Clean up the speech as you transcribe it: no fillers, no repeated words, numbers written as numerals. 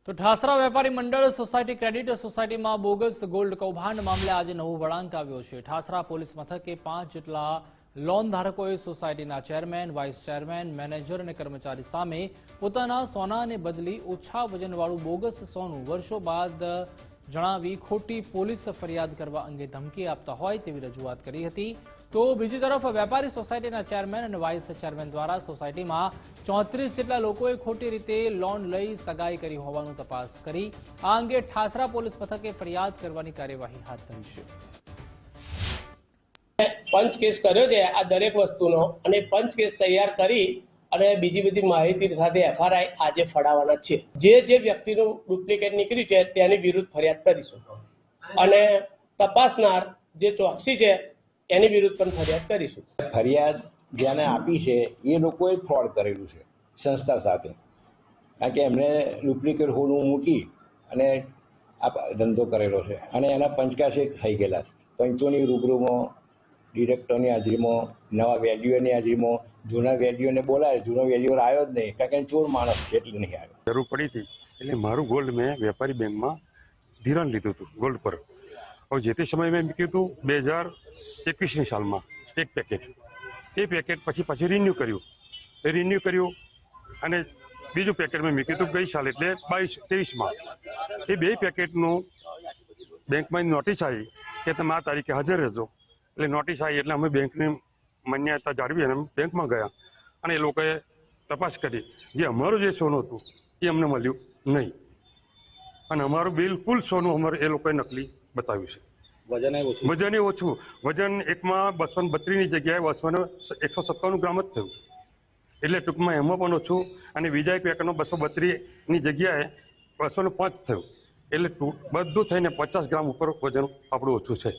તો ઠાસરા વેપારી મંડળ સોસાયટી ક્રેડિટ સોસાયટીમાં બોગસ ગોલ્ડ કૌભાંડ મામલે આજે નવો વળાંક આવ્યો છે। ઠાસરા પોલીસ મથકે 5 જેટલા લોન ધારકોએ સોસાયટીના ચેરમેન, વાઇસ ચેરમેન, મેનેજર અને કર્મચારી સામે પોતાના સોનાને બદલી ઓછા વજનવાળું બોગસ સોનું વર્ષો બાદ જણાવી ખોટી પોલીસ ફરિયાદ કરવા અંગે ધમકી આપતા હોય તેવી રજૂઆત કરી હતી। તો બીજી તરફ વેપારી સોસાયટીના ચેરમેન અને વાઇસ ચેરમેન દ્વારા સોસાયટીમાં 34 જેટલા લોકોએ ખોટી રીતે લોન લઈ સગાઈ કરી હોવાનું તપાસ કરી આ અંગે ઠાસરા પોલીસ મથકે ફરિયાદ કરવાની કાર્યવાહી હાથ ધરી છે। पंच केस કર્યો છે આ દરેક વસ્તુનો અને पंच केस તૈયાર કરી અને બીજી બધી માહિતી સાથે એફઆરઆઈ આજે ફડાવવાના છે। જે વ્યક્તિનું ડુપ્લિકેટ નીકળ્યું છે તેની વિરુદ્ધ ફરિયાદ કરીશું અને તપાસનાર જે ચોકસી છે એની વિરુદ્ધ પણ ફરિયાદ કરીશું। ફરિયાદ જેને આપી છે એ લોકોએ ફ્રોડ કરેલું છે સંસ્થા સાથે, કારણ કે એમણે ડુપ્લિકેટ હોનું મૂકી અને આ ધંધો કરેલો છે અને એના પંચકાશે થઈ ગયેલા છે। પંચોની રૂબરૂમાં, ડિરેક્ટરની હાજરીમાં, નવા વેલ્યુઅરની હાજરીમાં જૂના વેલ્યુઅરને બોલાય, જૂનો વેલ્યુઅર આવ્યો જ નહીં, કારણ કે ચોર માણસ છે એટલે નહીં આવ્યો। જરૂર પડી હતી એટલે મારું ગોલ્ડ મેં વેપારી બેંકમાં ધિરાણ લીધું હતું ગોલ્ડ પર। હવે જે તે સમયે મેં મૂક્યું હતું 2021ની સાલમાં એક પેકેટ, એ પેકેટ પછી રિન્યૂ કર્યું અને બીજું પેકેટ મેં મૂક્યું હતું ગઈ સાલ એટલે 22-23માં। એ બે પેકેટનું બેંકમાં નોટિસ આવી કે તમે આ તારીખે હાજર રહેજો, એટલે નોટિસ આવી એટલે અમે બેંકની માન્યતા જાળવી અને બેંકમાં ગયા અને એ લોકોએ તપાસ કરી, જે અમારું જે સોનું હતું એ અમને મળ્યું નહીં અને અમારું બિલકુલ સોનું અમારે એ લોકોએ નકલી બતાવ્યું છે। વજન ઓછું, વજન એકમાં 232ની જગ્યાએ 197 ગ્રામ જ થયું, એટલે ટૂંકમાં એમાં પણ ઓછું અને બીજા એક પેકેટમાં 232ની જગ્યાએ 205 થયું, એટલે બધું થઈને 50 ગ્રામ ઉપર વજન આપણું ઓછું છે।